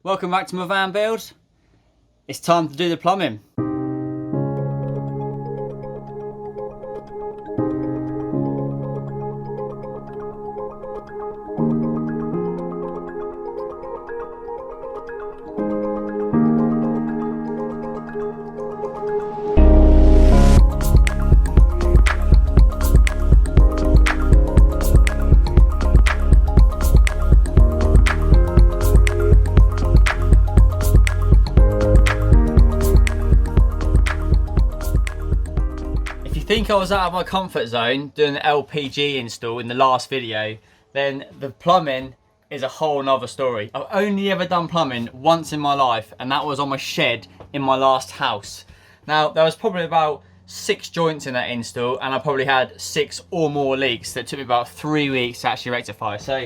Welcome back to my van build. It's time to do the plumbing. I think I was out of my comfort zone doing the LPG install in the last video, then the plumbing is a whole nother story. I've only ever done plumbing once in my life, and that was on my shed in my last house. Now, there was probably about 6 joints in that install, and I probably had 6 or more leaks that took me about 3 weeks to actually rectify. So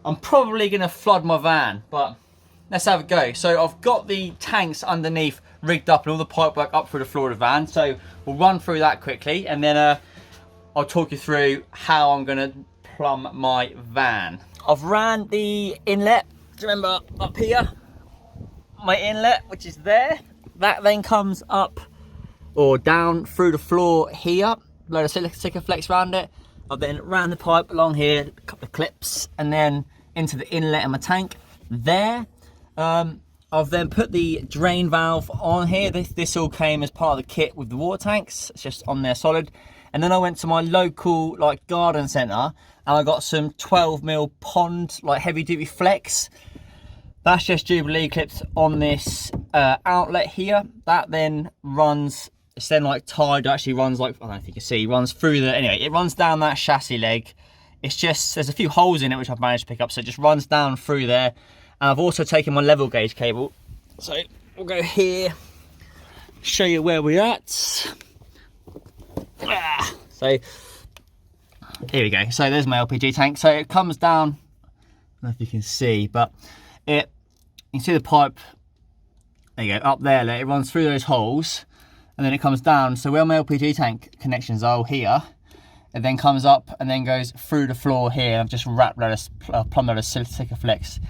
I'm probably gonna flood my van, but let's have a go. So I've got the tanks underneath rigged up and all the pipework up through the floor of the van. So we'll run through that quickly, and then I'll talk you through how I'm gonna plumb my van. I've ran the inlet, do you remember up here? My inlet, which is there. That then comes up or down through the floor here. Load of silica flex around it. I've then ran the pipe along here, a couple of clips, and then into the inlet in my tank there. I've then put the drain valve on here. This all came as part of the kit with the water tanks. It's just on there solid. And then I went to my local garden centre and I got some 12mm pond heavy duty flex. That's just Jubilee clips on this outlet here. That then runs, it's then tied, actually runs I don't know if you can see, runs through the, anyway, it runs down that chassis leg. It's just, there's a few holes in it which I've managed to pick up, so it just runs down through there. And I've also taken my level gauge cable. So we'll go here, show you where we're at. So here we go. So there's my LPG tank. So it comes down, I don't know if you can see, but you can see the pipe, there you go, up there, it runs through those holes and then it comes down. So where my LPG tank connections are here, it then comes up and then goes through the floor here. I've just wrapped a plumb load of silica flex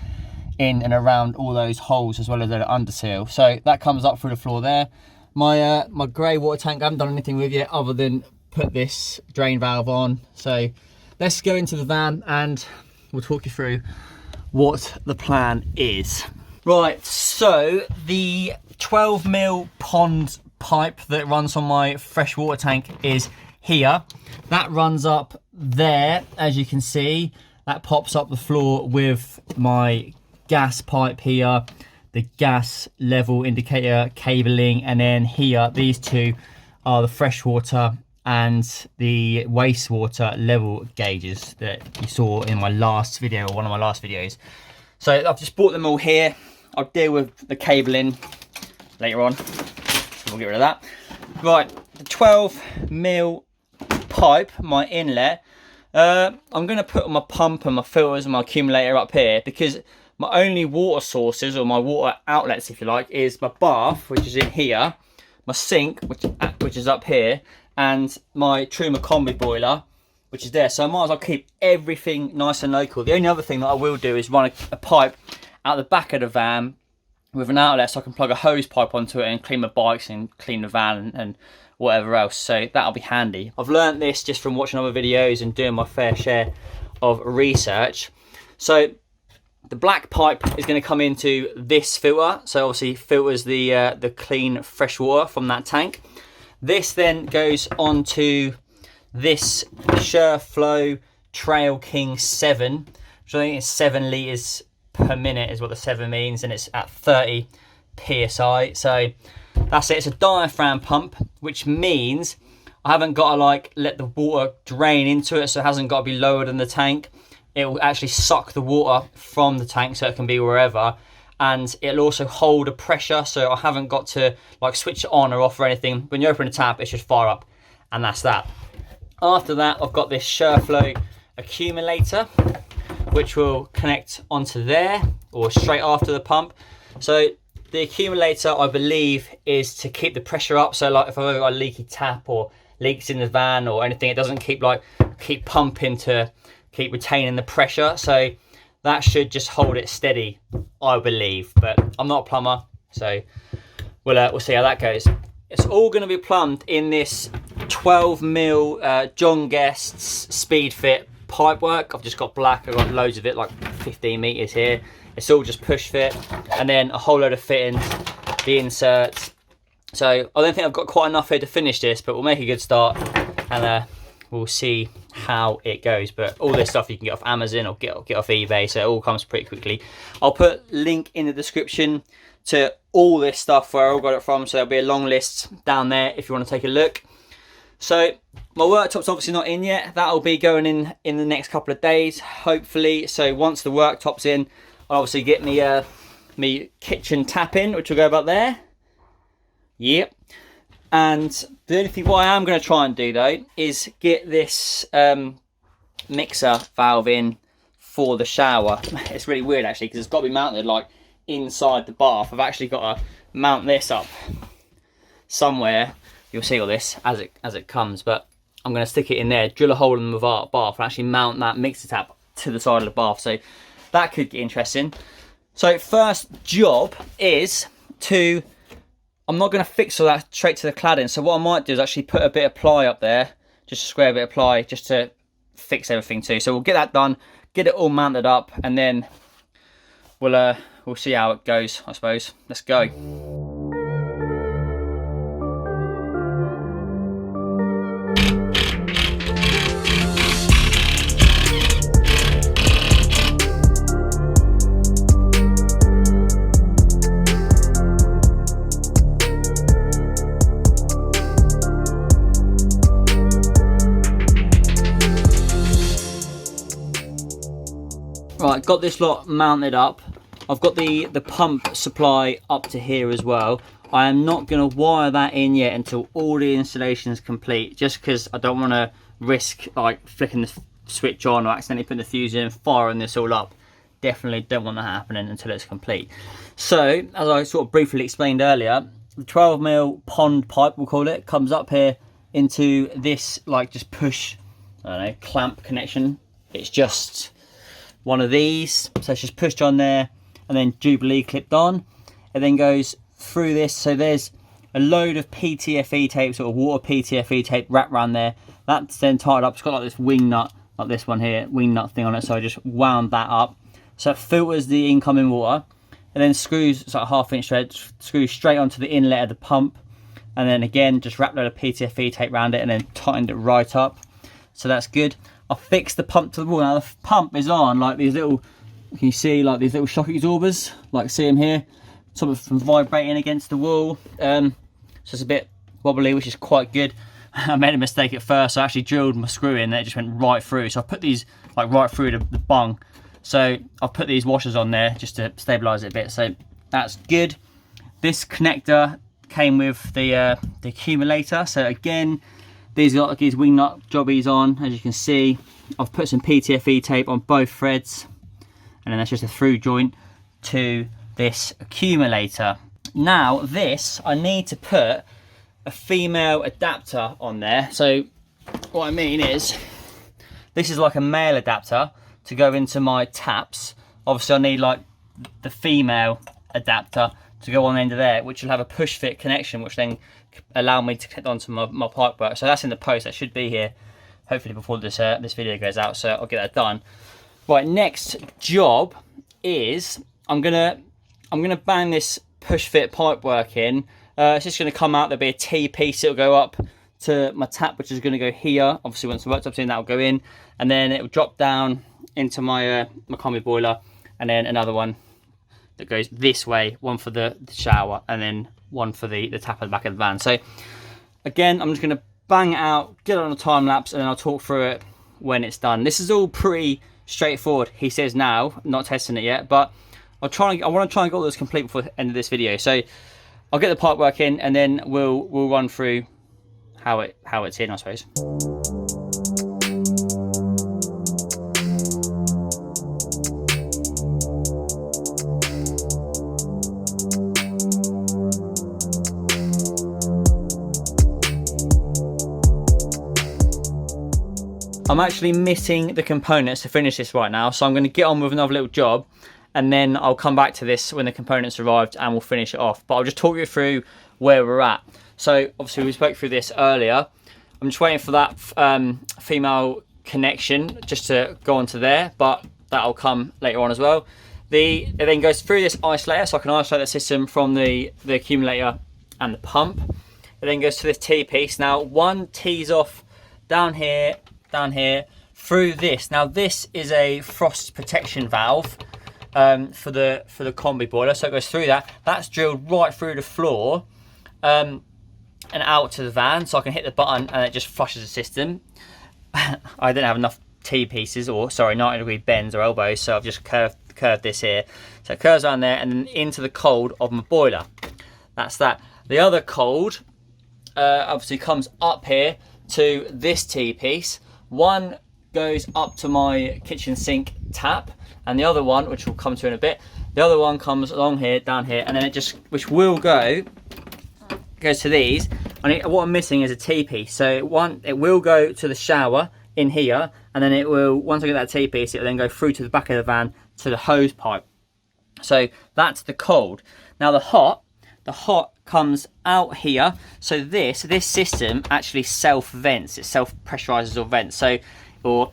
in and around all those holes as well as the underseal. So that comes up through the floor there. My my grey water tank, I haven't done anything with yet other than put this drain valve on. So let's go into the van and we'll talk you through what the plan is. Right, so the 12mm pond pipe that runs on my fresh water tank is here. That runs up there, as you can see. That pops up the floor with my gas pipe here, the gas level indicator cabling, and then here, these two are the freshwater and the wastewater level gauges that you saw in my last video, or one of my last videos. So I've just brought them all here. I'll deal with the cabling later on, so we'll get rid of that. Right, the 12mm pipe, my inlet, I'm going to put my pump and my filters and my accumulator up here, because my only water sources, or my water outlets if you like, is my bath, which is in here, my sink, which is up here, and my Truma combi boiler, which is there. So I might as well keep everything nice and local. The only other thing that I will do is run a pipe out the back of the van with an outlet, so I can plug a hose pipe onto it and clean my bikes and clean the van and whatever else. So that'll be handy. I've learned this just from watching other videos and doing my fair share of research. So the black pipe is going to come into this filter, so obviously filters the clean fresh water from that tank. This then goes onto this Shurflo Trail King 7, which I think is 7 litres per minute is what the 7 means, and it's at 30 psi. So that's it. It's a diaphragm pump, which means I haven't got to let the water drain into it, so it hasn't got to be lower than the tank. It will actually suck the water from the tank, so it can be wherever, and it'll also hold a pressure, so I haven't got to switch it on or off or anything. When you open the tap, it should fire up, and that's that. After that, I've got this Shurflo Accumulator, which will connect onto there or straight after the pump. So the accumulator, I believe, is to keep the pressure up. So if I've got a leaky tap or leaks in the van or anything, it doesn't keep pumping to keep retaining the pressure. So that should just hold it steady, I believe. But I'm not a plumber, so we'll see how that goes. It's all going to be plumbed in this 12mm John Guest's Speed Fit pipework. I've just got black, I've got loads of it, like 15 meters here. It's all just push fit, and then a whole load of fittings, the inserts. So I don't think I've got quite enough here to finish this, but we'll make a good start, and we'll see how it goes. But all this stuff you can get off Amazon or get off eBay, so it all comes pretty quickly. I'll put a link in the description to all this stuff where I all got it from, so there'll be a long list down there if you want to take a look. So my worktop's obviously not in yet. That'll be going in the next couple of days, hopefully. So once the worktop's in, I'll obviously get me kitchen tap in, which will go about there. Yep. And the only thing what I am going to try and do though is get this mixer valve in for the shower. It's really weird actually, because it's got to be mounted like inside the bath. I've actually got to mount this up somewhere. You'll see all this as it comes, but I'm going to stick it in there, drill a hole in the bath, and actually mount that mixer tap to the side of the bath. So that could get interesting. So first job is to, I'm not going to fix all that straight to the cladding. So what I might do is actually put a bit of ply up there, just a square bit of ply, just to fix everything too. So we'll get that done, get it all mounted up, and then we'll see how it goes, I suppose. Let's go. Right, got this lot mounted up. I've got the pump supply up to here as well. I am not going to wire that in yet until all the installation is complete, just because I don't want to risk like flicking the switch on or accidentally putting the fuse in, firing this all up. Definitely don't want that happening until it's complete. So, as I sort of briefly explained earlier, the 12mm pond pipe, we'll call it, comes up here into this like just push, I don't know, clamp connection. It's just one of these, so it's just pushed on there and then Jubilee clipped on. It then goes through this, so there's a load of PTFE tape, sort of water PTFE tape wrapped around there. That's then tied up. It's got like this wing nut, like this one here, wing nut thing on it, so I just wound that up. So it filters the incoming water, and then screws, it's like a 1/2 inch thread, screws straight onto the inlet of the pump, and then again just wrapped a load of PTFE tape around it and then tightened it right up. So that's good. I fixed the pump to the wall. Now the pump is on like these little, can you see like these little shock absorbers, like see them here, some of them vibrating against the wall. So it's a bit wobbly, which is quite good. I made a mistake at first. I actually drilled my screw in and it just went right through. So I put these like right through the bung. So I've put these washers on there just to stabilize it a bit. So that's good. This connector came with the accumulator. So again, these got these wing nut jobbies on, as you can see. I've put some PTFE tape on both threads, and then that's just a through joint to this accumulator. Now this, I need to put a female adapter on there. So what I mean is, this is like a male adapter to go into my taps. Obviously I need like the female adapter to go on the end of there, which will have a push fit connection, which then allow me to connect onto my pipe work. So that's in the post. That should be here hopefully before this video goes out, so I'll get that done. Right, next job is I'm gonna bang this push fit pipe work in. It's just gonna come out, there'll be a T piece, it'll go up to my tap, which is gonna go here. Obviously once the worktop's in, that'll go in, and then it'll drop down into my my combi boiler, and then another one that goes this way, one for the shower, and then one for the tap at the back of the van. So again, I'm just going to bang it out, get it on a time lapse, and then I'll talk through it when it's done. This is all pretty straightforward, he says now, not testing it yet, but I want to try and get all this complete before the end of this video. So I'll get the pipe work in, and then we'll run through how it's in, I suppose. I'm actually missing the components to finish this right now, so I'm going to get on with another little job, and then I'll come back to this when the components arrived and we'll finish it off. But I'll just talk you through where we're at. So obviously we spoke through this earlier. I'm just waiting for that female connection just to go onto there, but that'll come later on as well. It then goes through this isolator, so I can isolate the system from the accumulator and the pump. It then goes to this T piece. Now one tees off down here, through this. Now this is a frost protection valve for the combi boiler, so it goes through that. That's drilled right through the floor and out to the van, so I can hit the button and it just flushes the system. I didn't have enough T pieces, or sorry, 90-degree bends or elbows, so I've just curved this here. So it curves around there and then into the cold of my boiler. That's that. The other cold obviously comes up here to this T piece. One goes up to my kitchen sink tap, and the other one, which we'll come to in a bit, the other one comes along here, down here, and then it just, which will goes to these. What I'm missing is a T piece. So it will go to the shower in here, and then it will, once I get that T piece, it will then go through to the back of the van to the hose pipe. So that's the cold. Now the hot comes out here. So this system actually self vents. It self pressurizes or vents. So, or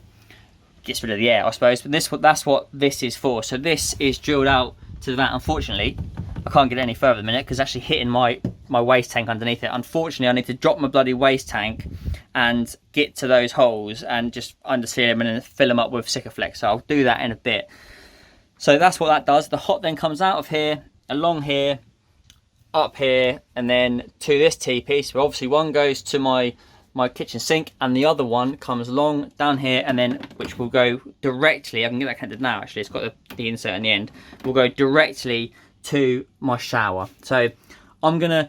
gets rid of the air, I suppose. But that's what this is for. So this is drilled out to the van. Unfortunately, I can't get any further at the minute because it's actually hitting my waste tank underneath it. Unfortunately, I need to drop my bloody waste tank and get to those holes and just underseal them and then fill them up with Sikaflex. So I'll do that in a bit. So that's what that does. The hot then comes out of here, along here, up here, and then to this T piece. But obviously one goes to my kitchen sink, and the other one comes along down here, and then which will go directly, I can get that connected now actually, it's got the insert in the end, will go directly to my shower. So I'm gonna,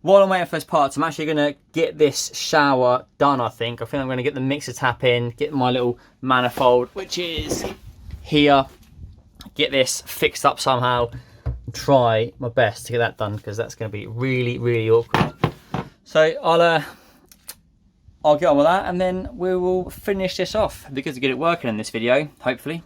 while I'm waiting for those parts, I'm actually gonna get this shower done. I think I'm gonna get the mixer tap in, get my little manifold, which is here, get this fixed up somehow, and try my best to get that done, because that's gonna be really, really awkward. So I'll get on with that, and then we will finish this off. It'd be good to get it working in this video, hopefully.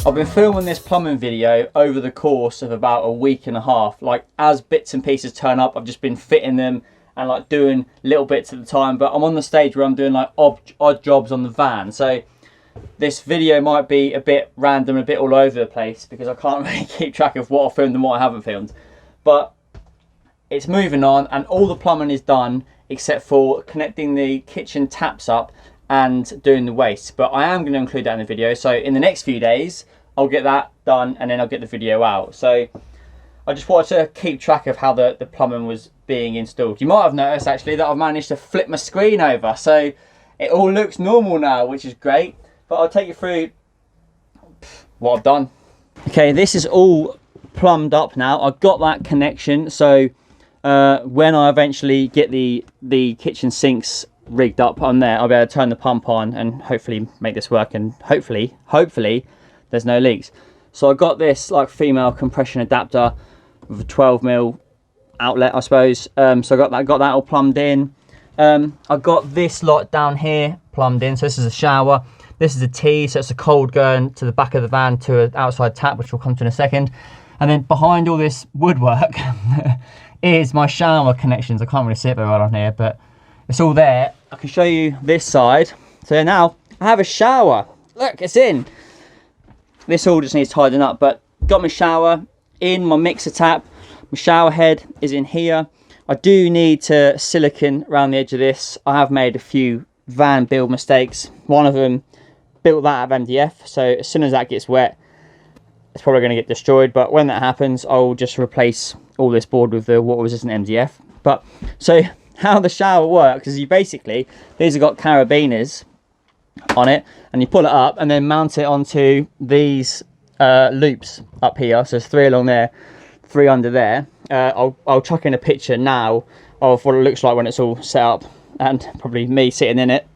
I've been filming this plumbing video over the course of about a week and a half. Like, as bits and pieces turn up, I've just been fitting them and like doing little bits at a time. But I'm on the stage where I'm doing like odd jobs on the van. So this video might be a bit random, a bit all over the place, because I can't really keep track of what I filmed and what I haven't filmed. But it's moving on, and all the plumbing is done except for connecting the kitchen taps up and doing the waste. But I am going to include that in the video. So in the next few days, I'll get that done, and then I'll get the video out. So I just wanted to keep track of how the plumbing was being installed. You might have noticed actually that I've managed to flip my screen over, so it all looks normal now, which is great. But I'll take you through what I've done. Okay, this is all plumbed up now. I've got that connection, so when I eventually get the kitchen sinks rigged up on there, I'll be able to turn the pump on and hopefully make this work, and hopefully there's no leaks. So I got this like female compression adapter with a 12mm outlet, I suppose. So I got that all plumbed in. I got this lot down here plumbed in. So this is a shower. This is a T, so it's a cold going to the back of the van to an outside tap, which we'll come to in a second. And then behind all this woodwork is my shower connections. I can't really see it very well on here, but it's all there. I can show you this side. So now I have a shower. Look, it's in. This all just needs tidying up, but got my shower in, my mixer tap, my shower head is in here. I do need to silicone around the edge of this. I have made a few van build mistakes. One of them, built that out of MDF, so as soon as that gets wet, it's probably going to get destroyed. But when that happens, I'll just replace all this board with the water resistant MDF. But so how the shower works is, you basically, these have got carabiners on it, and you pull it up and then mount it onto these loops up here. So there's 3 along there, 3 under there. I'll chuck in a picture now of what it looks like when it's all set up, and probably me sitting in it.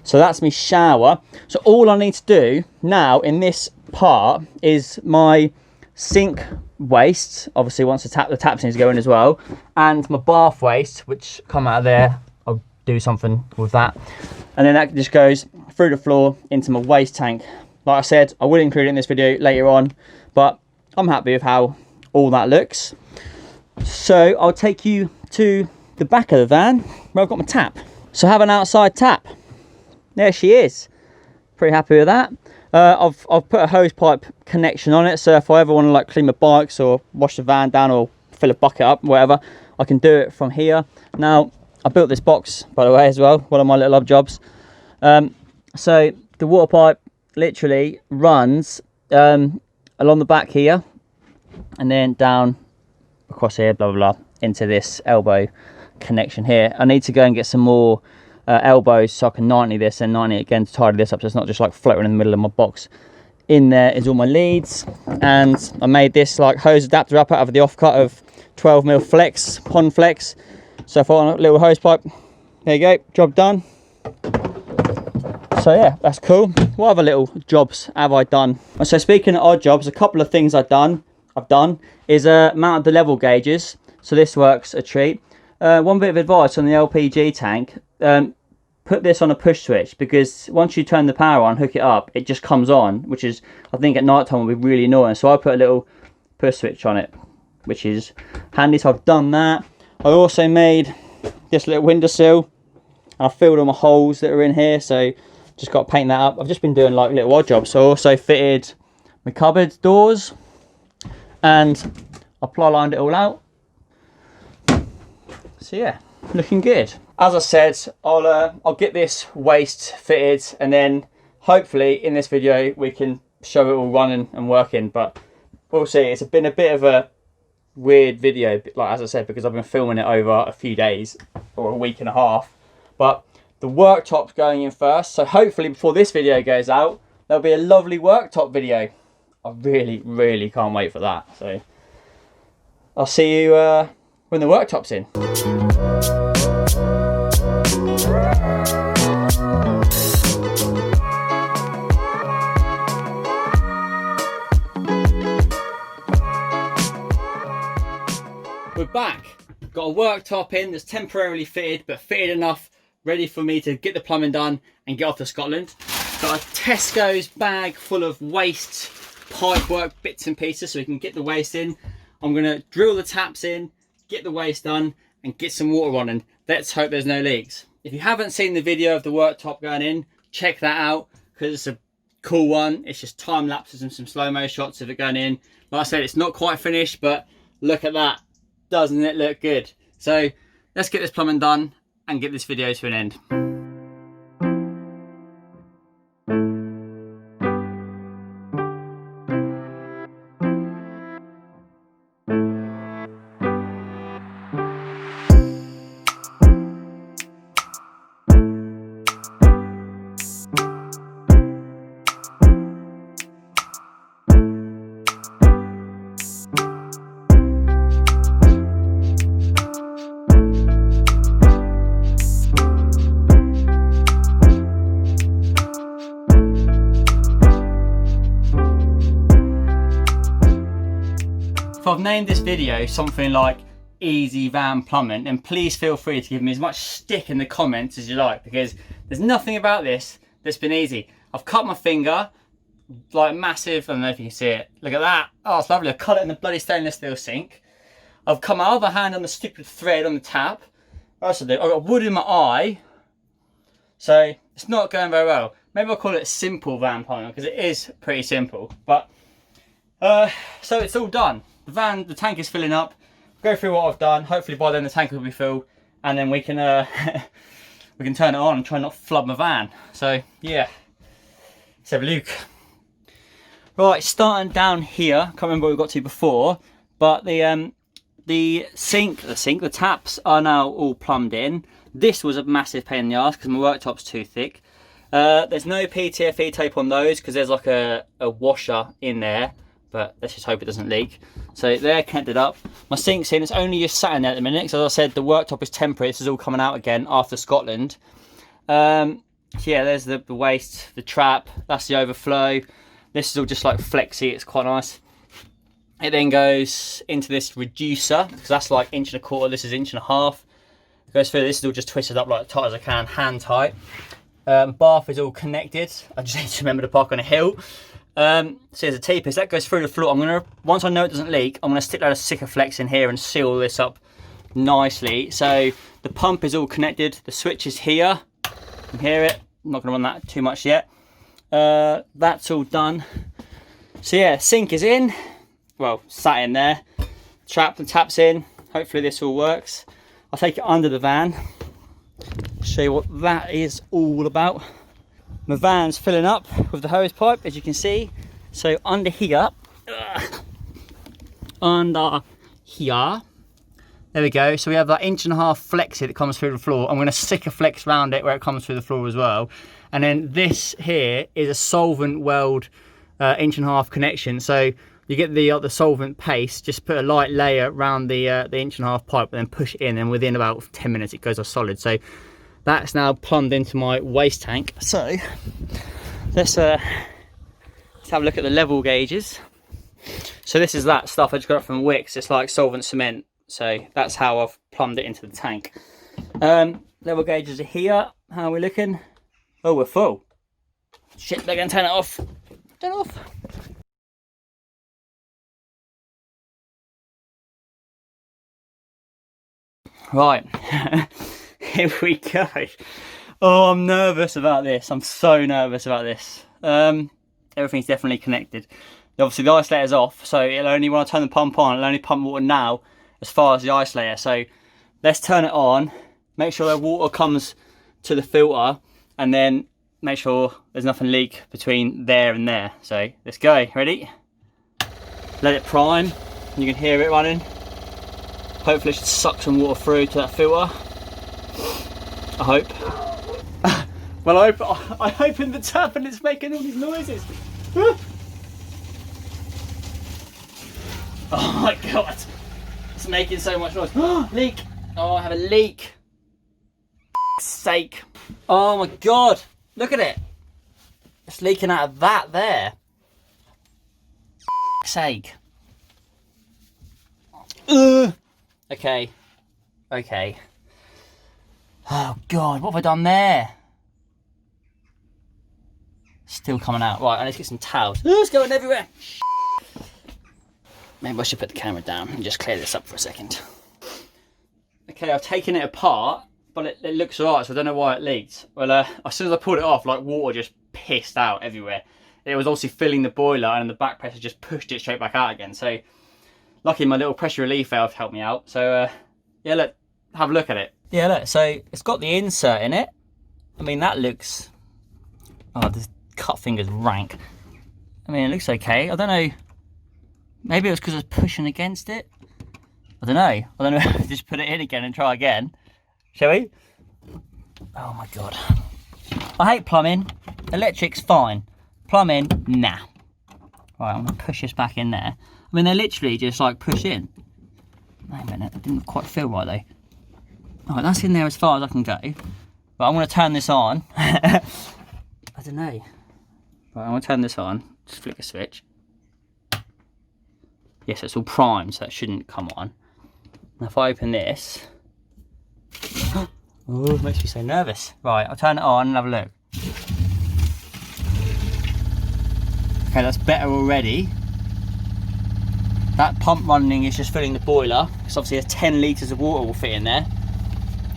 So that's my shower. So all I need to do now in this part is my sink waste, obviously once the taps need to go in as well, and my bath waste, which come out of there. I'll do something with that, and then that just goes through the floor into my waste tank. Like I said, I will include it in this video later on, but I'm happy with how all that looks. So I'll take you to the back of the van where I've got my tap. So I have an outside tap. There she is. Pretty happy with that. I've put a hose pipe connection on it, so if I ever want to like clean my bikes or wash the van down or fill a bucket up, whatever, I can do it from here. Now, I built this box, by the way, as well, one of my little odd jobs. So the water pipe literally runs along the back here, and then down across here, blah, blah, blah, into this elbow connection here. I need to go and get some more elbows so I can 90 this and 90 again to tidy this up, so it's not just like floating in the middle of my box. In there is all my leads, and I made this like hose adapter up out of the offcut of 12mm flex, pond flex. So if I want a little hose pipe, there you go, job done. So yeah, that's cool. What other little jobs have I done? So speaking of odd jobs, a couple of things I've done is mounted the level gauges. So this works a treat. One bit of advice on the LPG tank, put this on a push switch, because once you turn the power on, hook it up, it just comes on, which is, I think at night time will be really annoying. So I put a little push switch on it, which is handy. So I've done that. I also made this little windowsill, and I filled all my holes that are in here, so just got to paint that up. I've just been doing like little odd jobs. So I also fitted my cupboard doors, and I ply lined it all out. So yeah, looking good. As I said, I'll get this waste fitted, and then hopefully in this video we can show it all running and working. But we'll see. It's been a bit of a weird video, like as I said, because I've been filming it over a few days or a week and a half. But the worktop's going in first, so hopefully before this video goes out, there'll be a lovely worktop video. I really can't wait for that. So I'll see you when the worktop's in. We're back. Got a worktop in that's temporarily fitted, but fitted enough, ready for me to get the plumbing done and get off to Scotland. Got a Tesco's bag full of waste pipe work bits and pieces so we can get the waste in. I'm gonna drill the taps in, get the waste done, and get some water running. Let's hope there's no leaks. If you haven't seen the video of the worktop going in, check that out, because it's a cool one. It's just time lapses and some slow-mo shots of it going in. Like I said, it's not quite finished, but look at that. Doesn't it look good? So let's get this plumbing done and get this video to an end. If I've named this video something like easy van plumbing, then please feel free to give me as much stick in the comments as you like, because there's nothing about this that's been easy. I've cut my finger, like massive, I don't know if you can see it. Look at that. Oh, it's lovely. I cut it in the bloody stainless steel sink. I've cut my other hand on the stupid thread on the tap. What else I do? I've got wood in my eye. So it's not going very well. Maybe I'll call it simple van plumbing, because it is pretty simple. But so it's all done. The tank is filling up. Go through what I've done. Hopefully by then the tank will be filled, and then we can we can turn it on and try not to flood my van. So yeah, let's have a look. Right, starting down here. Can't remember what we got to before, but the taps are now all plumbed in. This was a massive pain in the ass because my worktop's too thick. There's no PTFE tape on those because there's like a washer in there, but let's just hope it doesn't leak. So they're connected up. My sink's in, it's only just sat in there at the minute, because as I said, the worktop is temporary. This is all coming out again after Scotland. So yeah, there's the waste, the trap, that's the overflow. This is all just like flexy, it's quite nice. It then goes into this reducer, because that's like 1.25 inches, this is 1.5 inches. It goes through, this is all just twisted up like tight as I can, hand tight. Bath is all connected. I just need to remember to park on a hill. So there's a T-piece that goes through the floor. I'm gonna, once I know it doesn't leak, I'm gonna stick a load of Sikaflex in here and seal this up nicely. So the pump is all connected. The switch is here. You can hear it. I'm not gonna run that too much yet. That's all done. So yeah, sink is in. Well, sat in there. Trap and taps in. Hopefully this all works. I'll take it under the van. Show you what that is all about. My van's filling up with the hose pipe, as you can see. So under here, there we go. So we have that 1.5 inch flexi that comes through the floor. I'm going to stick a flex around it where it comes through the floor as well. And then this here is a solvent weld 1.5 inch connection. So you get the solvent paste, just put a light layer around the 1.5 inch pipe and then push it in, and within about 10 minutes it goes off solid. So that's now plumbed into my waste tank. So let's have a look at the level gauges. So this is that stuff I just got from Wicks. It's like solvent cement. So that's how I've plumbed it into the tank. Level gauges are here. How are we looking? Oh, we're full. Shit, they're going to turn it off. Turn it off. Right. Here we go. Oh, I'm nervous about this. I'm so nervous about this. Everything's definitely connected. Obviously the isolator's off, so it'll only, when I turn the pump on, it'll only pump water now as far as the isolator. So let's turn it on, make sure the water comes to the filter, and then make sure there's nothing leak between there and there. So let's go. Ready? Let it prime. You can hear it running. Hopefully it should suck some water through to that filter. I hope. Well, I opened the tap and it's making all these noises. Oh my god. It's making so much noise. Leak. Oh, I have a leak. Sake. Oh my god. Look at it. It's leaking out of that there. Sake. Okay. Okay. Oh god, what have I done there? Still coming out. Right, I need to get some towels. It's going everywhere. Maybe I should put the camera down and just clear this up for a second. Okay, I've taken it apart, but it looks alright, so I don't know why it leaked. Well, as soon as I pulled it off, like water just pissed out everywhere. It was obviously filling the boiler, and the back pressure just pushed it straight back out again. So, luckily my little pressure relief valve helped me out. So, yeah, look, have a look at it. Yeah, look, so it's got the insert in it. I mean, that looks... Oh, this cut finger's rank. I mean, it looks okay. I don't know. Maybe it was because I was pushing against it. I don't know. Just put it in again and try again. Shall we? Oh my god. I hate plumbing. Electric's fine. Plumbing, nah. Right, I'm going to push this back in there. I mean, they literally just like push in. Wait a minute, that didn't quite feel right though. Alright, that's in there as far as I can go. But I'm going to turn this on. I don't know. Right, I'm going to turn this on. Just flick a switch. Yes, it's all primed, so that shouldn't come on. Now if I open this... Oh, it makes me so nervous. Right, I'll turn it on and have a look. Okay, that's better already. That pump running is just filling the boiler. It's obviously 10 litres of water will fit in there.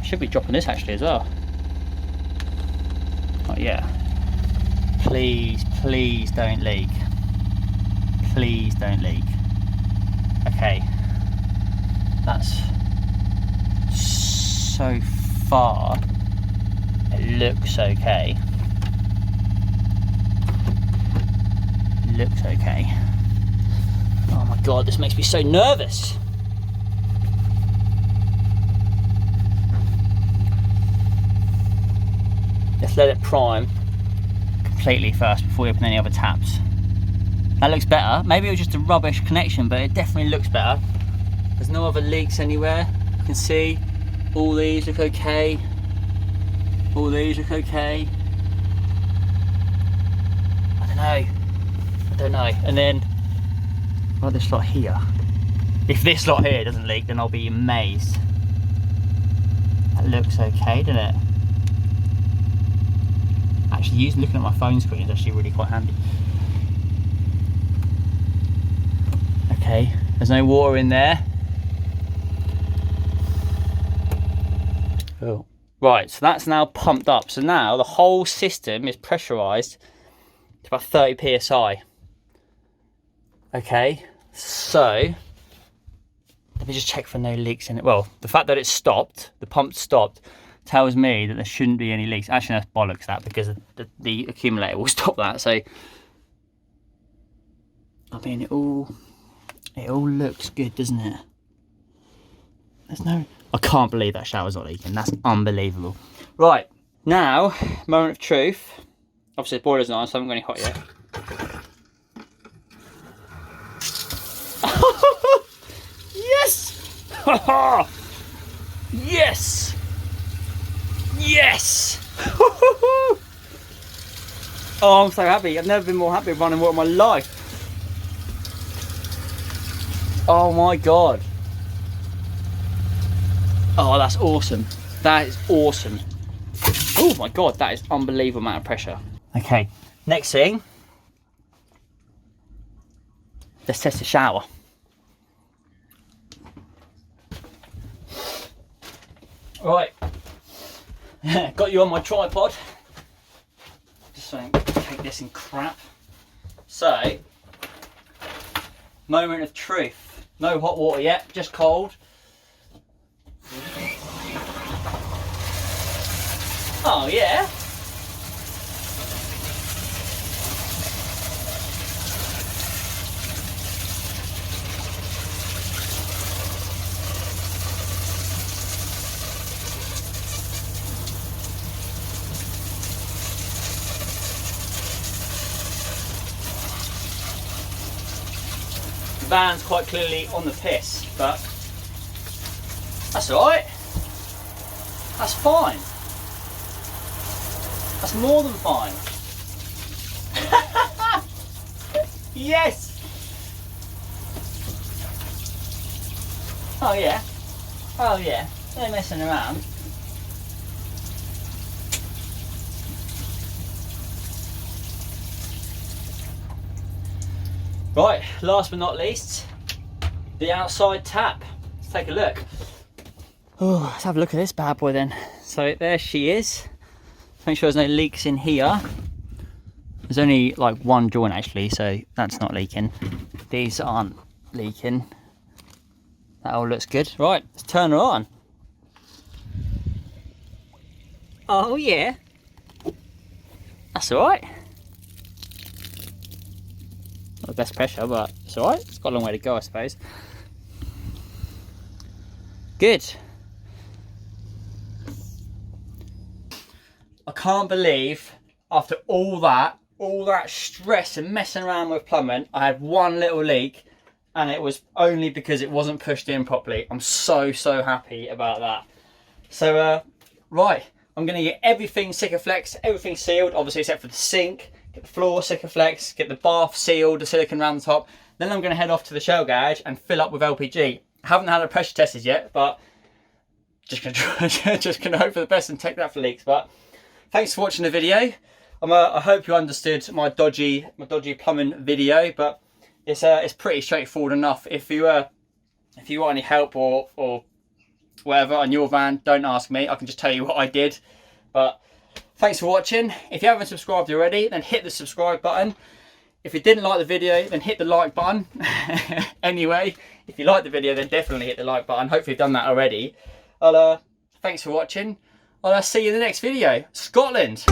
Should be dropping this actually as well. Oh yeah. Please, please don't leak. Please don't leak. Okay. That's so far. It looks okay. Looks okay. Oh my god, this makes me so nervous. Let's let it prime completely first before we open any other taps. That looks better. Maybe it was just a rubbish connection, but it definitely looks better. There's no other leaks anywhere. You can see all these look okay. All these look okay. I don't know. And then, well, this lot here. If this lot here doesn't leak, then I'll be amazed. That looks okay, doesn't it? Actually, looking at my phone screen is actually really quite handy. Okay, there's no water in there. Oh. Right, so that's now pumped up. So now the whole system is pressurised to about 30 psi. Okay, so let me just check for no leaks in it. Well, the fact that it stopped, the pump stopped, tells me that there shouldn't be any leaks. Actually, that's bollocks that, because the accumulator will stop that. So, I mean, it all looks good, doesn't it? There's no... I can't believe that shower's not leaking. That's unbelievable. Right, now, moment of truth. Obviously the boiler's not on, so I haven't got any hot yet. Yes! Yes! Yes! Oh, I'm so happy. I've never been more happy with running water in my life. Oh my God. Oh, that's awesome. That is awesome. Oh my God, that is unbelievable amount of pressure. Okay, next thing. Let's test the shower. Right, got you on my tripod. Just so I can take this in crap. So, moment of truth. No hot water yet, just cold. Oh yeah. The van's quite clearly on the piss, but that's alright. That's fine. That's more than fine. Yes! Oh yeah. Oh yeah. No messing around. Right, last but not least, the outside tap. Let's take a look. Oh, let's have a look at this bad boy then. So there she is. Make sure there's no leaks in here. There's only like one joint actually, so that's not leaking. These aren't leaking. That all looks good. Right, let's turn her on. Oh yeah. That's alright. Not the best pressure, but it's alright. It's got a long way to go, I suppose. Good. I can't believe after all that stress and messing around with plumbing, I had one little leak and it was only because it wasn't pushed in properly. I'm so happy about that. So right, I'm gonna get everything Sikaflex, everything sealed, obviously except for the sink, get the floor Sikaflex, get the bath sealed, the silicone around the top. Then I'm gonna head off to the shell garage and fill up with LPG. I haven't had a pressure tested yet, but just gonna hope for the best and take that for leaks. But thanks for watching the video. I hope you understood my dodgy plumbing video, but it's pretty straightforward enough. If you want any help or whatever on your van, don't ask me. I can just tell you what I did. But thanks for watching. If you haven't subscribed already, then hit the subscribe button. If you didn't like the video, then hit the like button. Anyway, if you liked the video, then definitely hit the like button. Hopefully you've done that already. Thanks for watching. I'll see you in the next video. Scotland!